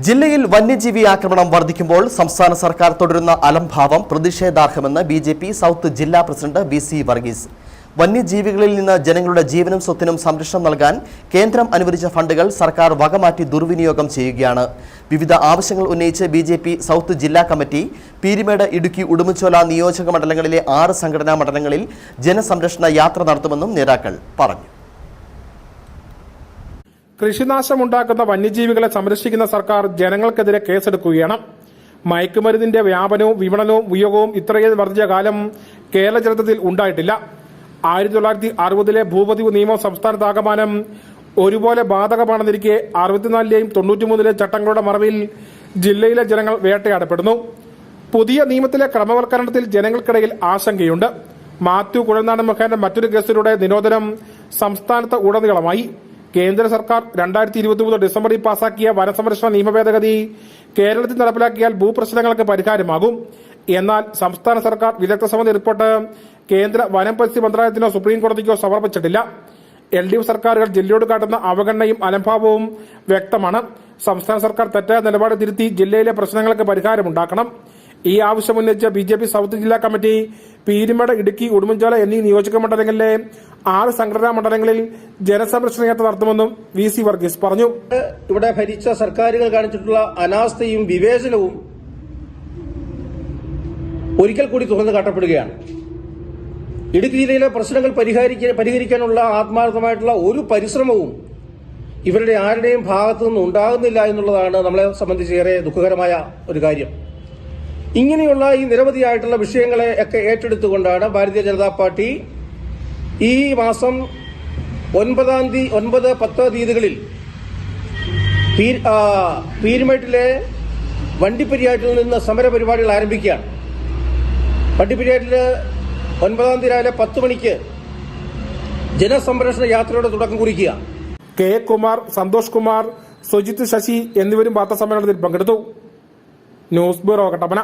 ജില്ലയിൽ വന്യജീവി ആക്രമണം വർദ്ധിക്കുമ്പോൾ സംസ്ഥാന സർക്കാർ തുടരുന്ന അലംഭാവം പ്രതിഷേധാർഹമെന്ന് ബിജെപി സൗത്ത് ജില്ലാ പ്രസിഡന്റ് ബി.സി. വർഗീസ്. വന്യജീവികളിൽ നിന്ന് ജനങ്ങളുടെ ജീവനും സ്വത്തിനും സംരക്ഷണം നൽകാൻ കേന്ദ്രം അനുവദിച്ച ഫണ്ടുകൾ സർക്കാർ വകമാറ്റി ദുർവിനിയോഗം ചെയ്യുകയാണ്. വിവിധ ആവശ്യങ്ങൾ ഉന്നയിച്ച് ബിജെപി സൗത്ത് ജില്ലാ കമ്മിറ്റി പീരുമേട്, ഇടുക്കി, ഉടുമ്പൻചോല നിയോജക മണ്ഡലങ്ങളിലെ 6 സംഘടനാ മണ്ഡലങ്ങളിൽ ജനസംരക്ഷണ യാത്ര നടത്തുമെന്നും നേതാക്കൾ പറഞ്ഞു. കൃഷിനാശമുണ്ടാക്കുന്ന വന്യജീവികളെ സംരക്ഷിക്കുന്ന സർക്കാർ ജനങ്ങൾക്കെതിരെ കേസെടുക്കുകയാണ്. മയക്കുമരുന്നിന്റെ വ്യാപനവും വിപണനവും ഉപയോഗവും ഇത്രയും വർദ്ധിച്ച കാലം കേരള ചരിത്രത്തിൽ ഉണ്ടായിട്ടില്ല. 1960 ഭൂപതിവ് നിയമം സംസ്ഥാനത്താകമാനം ഒരുപോലെ ബാധകമാണെന്നിരിക്കെ 64ലെയും 93ലെ ചട്ടങ്ങളുടെ മറവിൽ ജില്ലയിലെ ജനങ്ങൾ വേട്ടയാടപ്പെടുന്നു. പുതിയ നിയമത്തിലെ ക്രമവൽക്കരണത്തിൽ ജനങ്ങൾക്കിടയിൽ ആശങ്കയുണ്ട്. മാത്യു കുഴൽനാടൻ മുഖേന മറ്റൊരു കേസിലൂടെ നിരോധനം സംസ്ഥാനത്ത് ഉടനീളമായി. കേന്ദ്ര സർക്കാർ 2023 ഡിസംബറിൽ പാസാക്കിയ വനസംരക്ഷണ നിയമ ഭേദഗതി കേരളത്തിൽ നടപ്പിലാക്കിയാൽ ഭൂപ്രശ്നങ്ങൾക്ക് പരിഹാരമാകും. എന്നാൽ സംസ്ഥാന സർക്കാർ വിദഗ്ധ സമിതി റിപ്പോർട്ട് കേന്ദ്ര വനം പരിസ്ഥിതി മന്ത്രാലയത്തിനോ സുപ്രീം കോടതിക്കോ സമർപ്പിച്ചിട്ടില്ല. LDF സർക്കാരുകൾ ജില്ലയോട് കാട്ടുന്ന അവഗണനയും അലംഭാവവും വ്യക്തമാണ്. സംസ്ഥാന സർക്കാർ തെറ്റായ നിലപാട് തിരുത്തി ജില്ലയിലെ പ്രശ്നങ്ങൾക്ക് പരിഹാരമുണ്ടാക്കണം. ഈ ആവശ്യമുന്നയിച്ച് ബിജെപി സൗത്ത് ജില്ലാ കമ്മിറ്റി പീരുമേട്, ഇടുക്കി, ഉടുമ്പൻചോല എന്നീ നിയോജക മണ്ഡലങ്ങളിലെ 6 സംഘടനാ മണ്ഡലങ്ങളിൽ ജനസംരക്ഷണ യാത്ര നടത്തുമെന്നും ബി.സി. വർഗീസ് പറഞ്ഞു. ഇവിടെ ഭരിച്ച സർക്കാരുകൾ കാണിച്ചിട്ടുള്ള അനാസ്ഥയും വിവേചനവും ഒരിക്കൽ കൂടി തുറന്നു കാട്ടപ്പെടുകയാണ്. ഇടുക്കി ജില്ലയിലെ പ്രശ്നങ്ങൾ പരിഹരിക്കാനുള്ള ആത്മാർത്ഥമായിട്ടുള്ള ഒരു പരിശ്രമവും ഇവരുടെ ആരുടെയും ഭാഗത്തു നിന്ന് ഉണ്ടാകുന്നില്ല എന്നുള്ളതാണ് നമ്മളെ സംബന്ധിച്ച് ഏറെ ദുഃഖകരമായ ഒരു കാര്യം. ഇങ്ങനെയുള്ള ഈ നിരവധിയായിട്ടുള്ള വിഷയങ്ങളെ ഒക്കെ ഏറ്റെടുത്തുകൊണ്ടാണ് ഭാരതീയ ജനതാ പാർട്ടി ഈ മാസം 9, 10 തീയതികളിൽ പീരുമേട്ടിലെ വണ്ടിപ്പെരിയാറ്റിൽ നിന്ന് സമരപരിപാടികൾ ആരംഭിക്കുകയാണ്. വണ്ടിപ്പെരിയാറ്റിൽ 9 തീയതി രാവിലെ 10 മണിക്ക് ജനസംരക്ഷണ യാത്രയുടെ തുടക്കം കുറിക്കുക. കെ. കുമാർ, സന്തോഷ് കുമാർ, സുജിത്, ശശി എന്നിവരും വാർത്താ സമ്മേളനത്തിൽ പങ്കെടുത്തു. News bureau, Kattappana.